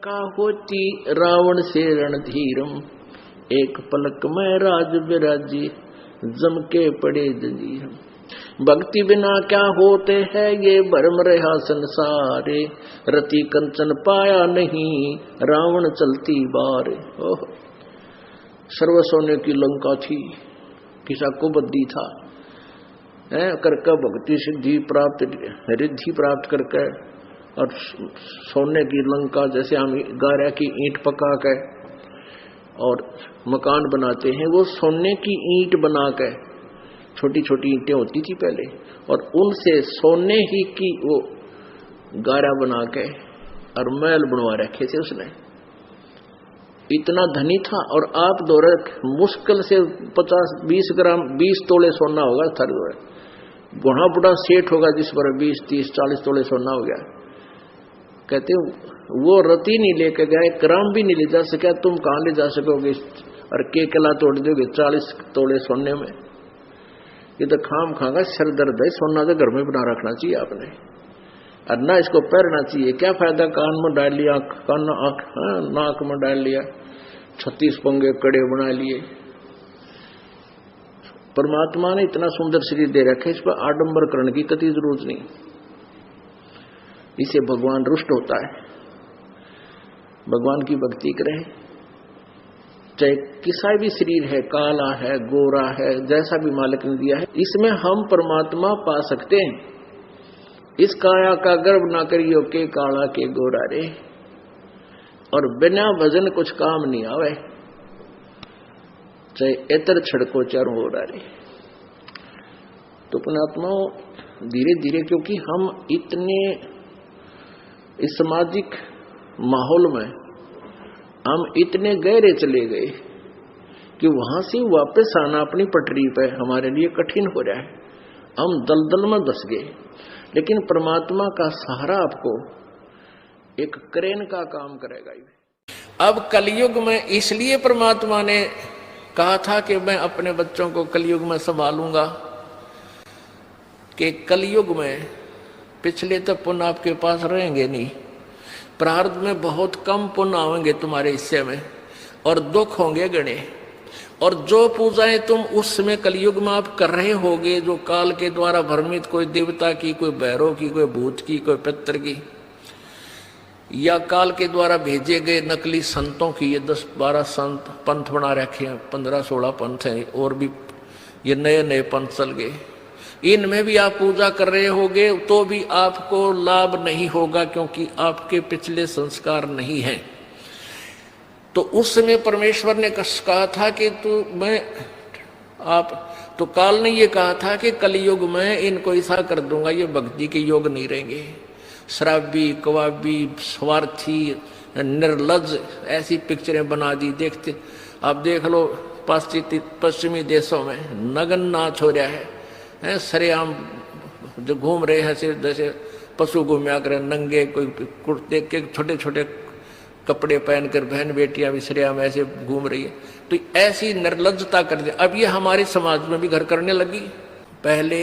लंका होती रावण से रणधीरम, एक पलक में राज बिराजी जम के पड़े जंजीरम। भक्ति बिना क्या होते हैं ये भरम रहा संसारे, रति कंचन पाया नहीं रावण चलती बारे। ओह, सर्व सोने की लंका थी, किसा को बद्दी था करके भक्ति सिद्धि प्राप्त रिद्धि प्राप्त करके, और सोने की लंका जैसे हम गारा की ईंट पका के और मकान बनाते हैं, वो सोने की ईंट बना के, छोटी छोटी ईंटें होती थी पहले, और उनसे सोने ही की वो गारा बना के और महल बनवा रखे थे उसने। इतना धनी था। और आप दौरे मुश्किल से 50-20 ग्राम 20 तोले सोना होगा थर, बुढ़ा बुढ़ा सेठ होगा जिस पर 20-30-40 तोले सोना हो गया। कहते वो रति नहीं लेके गए, ग्राम भी नहीं ले जा सका, तुम कहां ले जा सकोगे और के कला तोड़ दोगे 40 तोले सोने में। ये तो खाम खागा सर दर्द है। सोना तो घर में बना रखना चाहिए आपने, और ना इसको पहनना चाहिए। क्या फायदा कान में डाल लिया, कान नाक में डाल लिया, 36 पंगे कड़े बना लिए। परमात्मा ने इतना सुंदर शरीर दे रखा है, इस पर आडंबर करने की कतई जरूरत नहीं। इसे भगवान रुष्ट होता है। भगवान की भक्ति करें, चाहे किसा भी शरीर है, काला है, गोरा है, जैसा भी मालिक ने दिया है, इसमें हम परमात्मा पा सकते हैं। इस काया का गर्व ना करियो के काला के गोरा रे, और बिना भजन कुछ काम नहीं आवे, चाहे एतर छड़को चारों हो रे। तो पुण्यात्माओं, धीरे धीरे, क्योंकि हम इतने इस सामाजिक माहौल में हम इतने गहरे चले गए कि वहां से वापस आना अपनी पटरी पे हमारे लिए कठिन हो रहा है। हम दलदल में धस गए। लेकिन परमात्मा का सहारा आपको एक क्रेन का काम करेगा। अब कलयुग में इसलिए परमात्मा ने कहा था कि मैं अपने बच्चों को कलयुग में संभालूंगा, कि कलयुग में पिछले तो पुण्य आपके पास रहेंगे नहीं, प्रारब्ध में बहुत कम पुण्य आएंगे तुम्हारे हिस्से में, और दुख होंगे गणे। और जो पूजाएं तुम उस समय कलयुग में आप कर रहे होगे, जो काल के द्वारा भ्रमित, कोई देवता की, कोई भैरव की, कोई भूत की, कोई पितर की, या काल के द्वारा भेजे गए नकली संतों की, ये 10-12 संत पंथ बना रखे हैं, 15-16 पंथ हैं, और भी ये नए नए पंथ चल गए। इनमें भी आप पूजा कर रहे होगे तो भी आपको लाभ नहीं होगा, क्योंकि आपके पिछले संस्कार नहीं हैं। तो उस समय परमेश्वर ने कहा था कि तो काल ने ये कहा था कि कलयुग में इनको ऐसा कर दूंगा, ये भक्ति के योग नहीं रहेंगे, शराबी, कवाबी, स्वार्थी, निर्लज, ऐसी पिक्चरें बना दी। देखते आप देख लो पश्चिमी देशों में नगन नाच हो रहा है, सरेआम जो घूम रहे हैं जैसे पशु घूमया करे नंगे, कोई कुर्ते के छोटे छोटे कपड़े पहनकर बहन बेटियां भी सरेआम ऐसे घूम रही है। तो ऐसी निर्लज्जता कर दी। अब ये हमारे समाज में भी घर करने लगी। पहले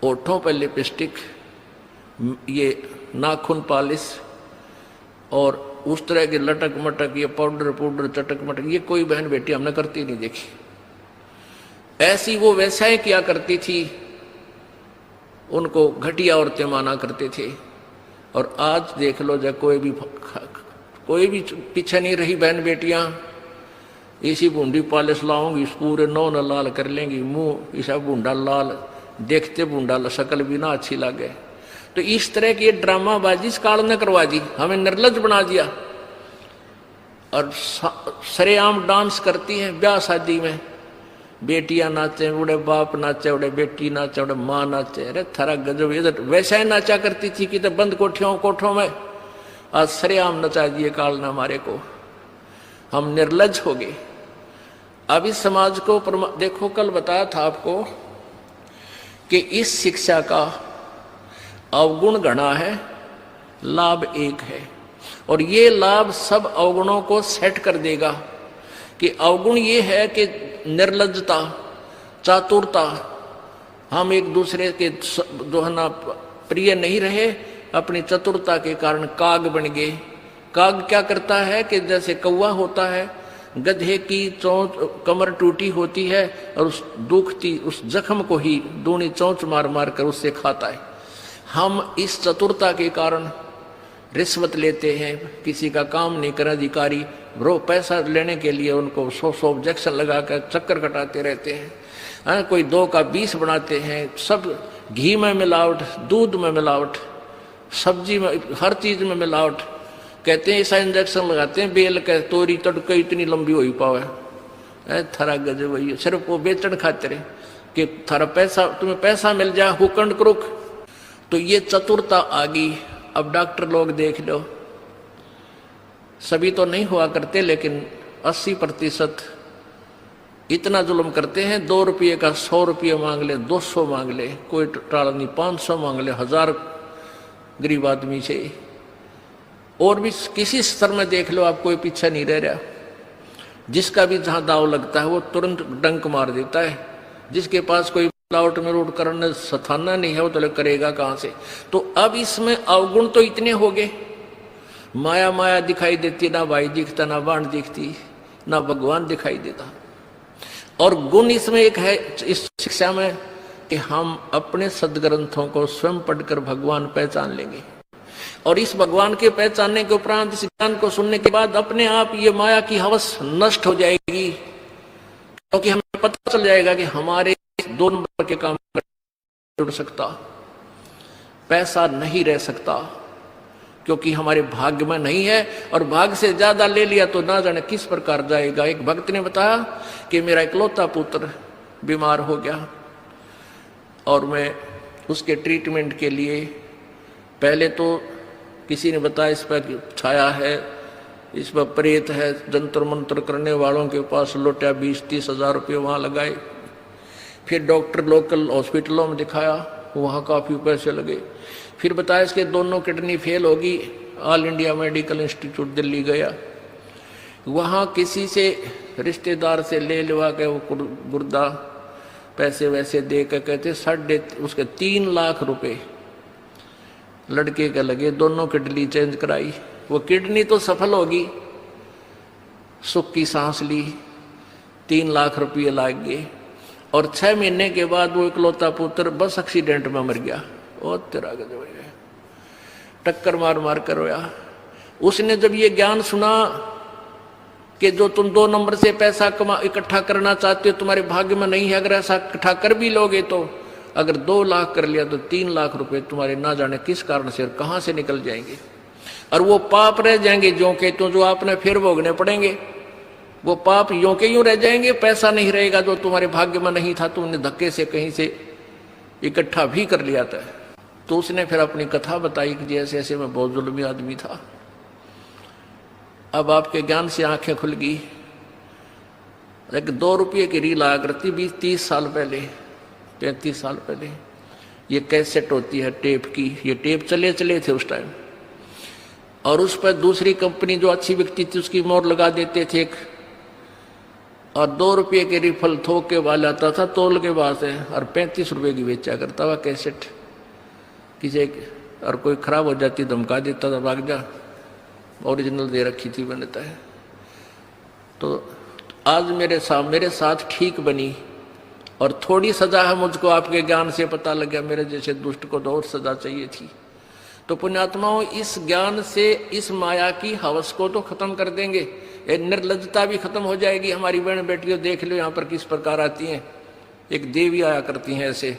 ओठों पर लिपस्टिक, ये नाखून पॉलिश, और उस तरह के लटक मटक, ये पाउडर चटक मटक, ये कोई बहन बेटी हमने करती नहीं देखी। ऐसी वो वैसा किया करती थी, उनको घटिया औरतें माना करते थे। और आज देख लो, जब कोई भी पीछे नहीं रही बहन बेटियां, इसी बूंदी पॉलिश लाऊंगी, पूरे नौ न लाल कर लेंगी, मुंह ऐसा बूंदा लाल, देखते बूंदा शक्ल भी ना अच्छी लगे। तो इस तरह की ड्रामाबाजी इस काल ने करवा दी, हमें निर्लज बना दिया। और सरेआम डांस करती हैं ब्याह शादी में, बेटियां नाचे, उड़े बाप नाचे, उड़े बेटी नाचे, उड़े माँ नाचे। अरे थारा गजब, इधर वैसा ही नाचा करती थी कि तो बंद कोठों में, आज सरेआम नचा दिए काल ने हमारे को। हम निर्लज हो गए। अब इस समाज को देखो, कल बताया था आपको कि इस शिक्षा का अवगुण गणा है, लाभ एक है, और ये लाभ सब अवगुणों को सेट कर देगा। कि अवगुण ये है कि निर्लज्जता, चातुरता, हम एक दूसरे के जो है ना प्रिय नहीं रहे, अपनी चतुरता के कारण काग बन गए। काग क्या करता है कि जैसे कौवा होता है, गधे की चोंच कमर टूटी होती है और उस दुखती उस जख्म को ही दूनी चोंच मार मार कर उससे खाता है। हम इस चतुरता के कारण रिश्वत लेते हैं, किसी का काम नहीं कर अधिकारी रो पैसा लेने के लिए उनको 100 ऑब्जेक्शन लगाकर चक्कर कटाते रहते हैं। कोई 2 का 20 बनाते हैं, सब घी में मिलावट, दूध में मिलावट, सब्जी में, हर चीज में मिलावट। कहते हैं ऐसा इंजेक्शन लगाते हैं बेल का तोरी तड़के इतनी लंबी हो ही पावे, थारा गजब वही सिर्फ वो बेचन खातिर कि थारा पैसा तुम्हें पैसा मिल जाए हुकंड क्रुक। तो ये चतुरता आ गई। अब डॉक्टर लोग देख लो, सभी तो नहीं हुआ करते लेकिन 80% इतना जुल्म करते हैं। 2 रुपये का 100 रुपये मांग ले, 200 मांग ले, कोई टाल नहीं, 500 मांग ले, 1000 गरीब आदमी से। और भी किसी स्तर में देख लो आप, कोई पीछा नहीं रह रहा। जिसका भी जहां दाव लगता है वो तुरंत डंक मार देता है। जिसके पास कोई मिलावट में रोड करने सथाना नहीं है वो तो करेगा कहां से। तो अब इसमें अवगुण तो इतने हो गए, माया माया दिखाई देती, ना भाई दिखता, ना बाण दिखती, ना भगवान दिखाई देता। और गुण इसमें एक है इस शिक्षा में कि हम अपने सदग्रंथों को स्वयं पढ़कर भगवान पहचान लेंगे। और इस भगवान के पहचानने के उपरांत इस ज्ञान को सुनने के बाद अपने आप ये माया की हवस नष्ट हो जाएगी, क्योंकि हमें पता चल जाएगा कि हमारे 2 नंबर के काम जुड़ सकता, पैसा नहीं रह सकता, क्योंकि हमारे भाग्य में नहीं है। और भाग्य से ज्यादा ले लिया तो ना जाने किस प्रकार जाएगा। एक भक्त ने बताया कि मेरा इकलौता पुत्र बीमार हो गया और मैं उसके ट्रीटमेंट के लिए, पहले तो किसी ने बताया इस पर छाया है, इस पर प्रेत है, जंतर मंत्र करने वालों के पास लौटा 20-30 हजार रुपये वहाँ लगाए। फिर डॉक्टर लोकल हॉस्पिटलों में दिखाया, वहाँ काफ़ी पैसे लगे। फिर बताया इसके दोनों किडनी फेल होगी, all India medical institute Delhi गया, वहाँ किसी से रिश्तेदार से ले लेवा के वो गुर्दा पैसे वैसे दे के कहते उसके 3 लाख रुपए लड़के के लगे, दोनों किडनी चेंज कराई। वो किडनी तो सफल होगी, सुख की सांस ली, 3 लाख रुपये लाग गए। और 6 महीने के बाद वो इकलौता पुत्र बस एक्सीडेंट में मर गया। और तेरा गजब है, टक्कर मार मार कर रोया। उसने जब ये ज्ञान सुना कि जो तुम 2 नंबर से पैसा इकट्ठा करना चाहते हो तुम्हारे भाग्य में नहीं है, अगर ऐसा इकट्ठा कर भी लोगे तो अगर 2 लाख कर लिया तो 3 लाख रुपए तुम्हारे ना जाने किस कारण से और कहां से निकल जाएंगे। और वो पाप रह जाएंगे जो के तो, जो आपने फिर भोगने पड़ेंगे। वो पाप यों के यूं रह जाएंगे, पैसा नहीं रहेगा जो तुम्हारे भाग्य में नहीं था, तुमने धक्के से कहीं से इकट्ठा भी कर लिया था। तो उसने फिर अपनी कथा बताई कि ऐसे ऐसे मैं बहुत जुल्मी आदमी था। अब आपके ज्ञान से आंखें खुल गई। एक 2 रुपये की रील आया करती 20-30 साल पहले, 35 साल पहले। ये कैसेट होती है टेप की, ये टेप चले थे उस टाइम। और उस पर दूसरी कंपनी जो अच्छी बिकती थी उसकी मोहर लगा देते थे एक, और 2 रुपये के रिफल थोक के वाला आता था तोल के बाद से, और 35 रुपये की बेचा करता हुआ कैसेट। किसी और कोई खराब हो जाती धमका देता था, भाग जा, ओरिजिनल दे रखी थी बनता है। तो आज मेरे साथ ठीक बनी और थोड़ी सजा है मुझको आपके ज्ञान से पता लग गया, मेरे जैसे दुष्ट को तो और सजा चाहिए थी। तो पुण्यात्माओं, इस ज्ञान से इस माया की हवस को तो खत्म कर देंगे, निर्लज्जता भी खत्म हो जाएगी। हमारी बहन बेटियों देख लो यहाँ पर किस प्रकार आती हैं, एक देवी आया करती हैं ऐसे,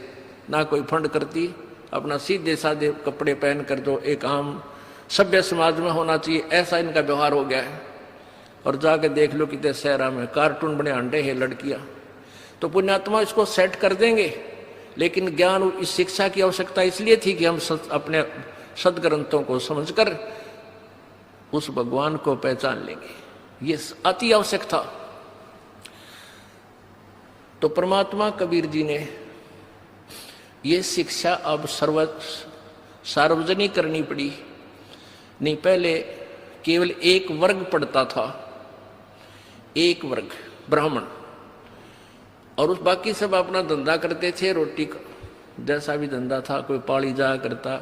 ना कोई फंड करती, अपना सीधे साधे कपड़े पहन कर जो एक आम सभ्य समाज में होना चाहिए ऐसा इनका व्यवहार हो गया है। और जाके देख लो कितने शहरा में कार्टून बने अंडे हैं लड़कियां। तो पुण्यात्मा इसको सेट कर देंगे, लेकिन ज्ञान इस शिक्षा की आवश्यकता इसलिए थी कि हम अपने सदग्रंथों को समझकर उस भगवान को पहचान लेंगे, ये अति आवश्यक था। तो परमात्मा कबीर जी ने ये शिक्षा अब सार्वजनिक करनी पड़ी। नहीं, पहले केवल एक वर्ग पढ़ता था, एक वर्ग ब्राह्मण, और उस बाकी सब अपना धंधा करते थे, रोटी का जैसा भी धंधा था, कोई पाड़ी जाया करता,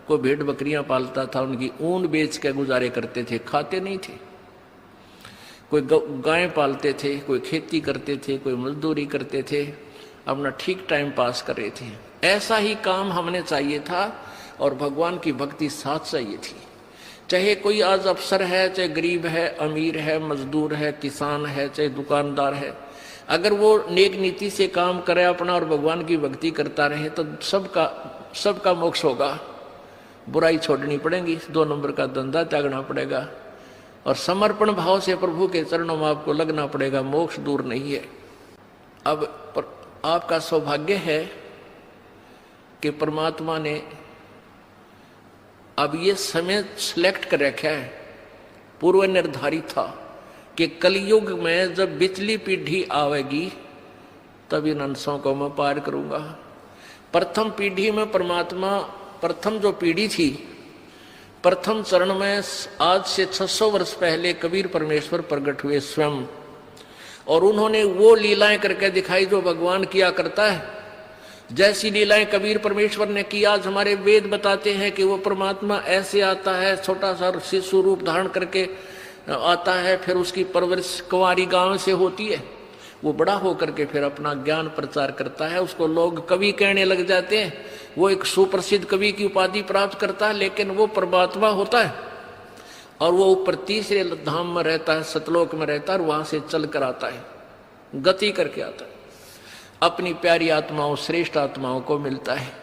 कोई भेड़ बकरियां पालता था, उनकी ऊन बेच के गुजारे करते थे, खाते नहीं थे। कोई गाय पालते थे, कोई खेती करते थे, कोई मजदूरी करते थे, अपना ठीक टाइम पास कर रहे थे। ऐसा ही काम हमने चाहिए था और भगवान की भक्ति साथ चाहिए थी। चाहे कोई आज अफसर है, चाहे गरीब है, अमीर है, मजदूर है, किसान है, चाहे दुकानदार है, अगर वो नेक नीति से काम करे अपना और भगवान की भक्ति करता रहे तो सबका मोक्ष होगा। बुराई छोड़नी पड़ेगी, 2 नंबर का धंधा त्यागना पड़ेगा और समर्पण भाव से प्रभु के चरणों में आपको लगना पड़ेगा। मोक्ष दूर नहीं है। अब आपका सौभाग्य है कि परमात्मा ने अब ये समय सिलेक्ट कर रखा है, पूर्व निर्धारित था कि कलयुग में जब बिचली पीढ़ी आवेगी तब इन अंशों को मैं पार करूंगा। प्रथम पीढ़ी में परमात्मा, प्रथम जो पीढ़ी थी, प्रथम चरण में आज से 600 वर्ष पहले कबीर परमेश्वर प्रकट हुए स्वयं, और उन्होंने वो लीलाएं करके दिखाई जो भगवान किया करता है। जैसी लीलाएं कबीर परमेश्वर ने की, आज हमारे वेद बताते हैं कि वो परमात्मा ऐसे आता है, छोटा सा शिशु रूप धारण करके आता है, फिर उसकी परवरिश कुंवारी गांव से होती है, वो बड़ा होकर के फिर अपना ज्ञान प्रचार करता है, उसको लोग कवि कहने लग जाते हैं, वो एक सुप्रसिद्ध कवि की उपाधि प्राप्त करता है, लेकिन वो परमात्मा होता है और वो ऊपर तीसरे धाम में रहता है, सतलोक में रहता है और वहां से चल कर आता है, गति करके आता है, अपनी प्यारी आत्माओं, श्रेष्ठ आत्माओं को मिलता है।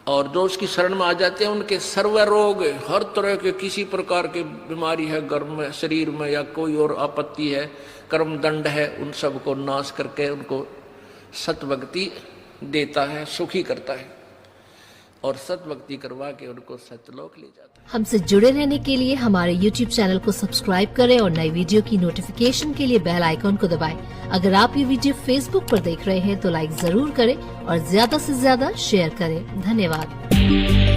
और जो उसकी शरण में आ जाते हैं उनके सर्व रोग, हर तरह के किसी प्रकार की बीमारी है गर्भ में, शरीर में, या कोई और आपत्ति है, कर्म दंड है, उन सब को नाश करके उनको सतभक्ति देता है, सुखी करता है और सतभक्ति करवा के उनको सतलोक ले जाता है। हमसे जुड़े रहने के लिए हमारे YouTube चैनल को सब्सक्राइब करें और नई वीडियो की नोटिफिकेशन के लिए बेल आइकॉन को दबाएं। अगर आप ये वीडियो Facebook पर देख रहे हैं तो लाइक जरूर करें और ज्यादा से ज्यादा शेयर करें। धन्यवाद।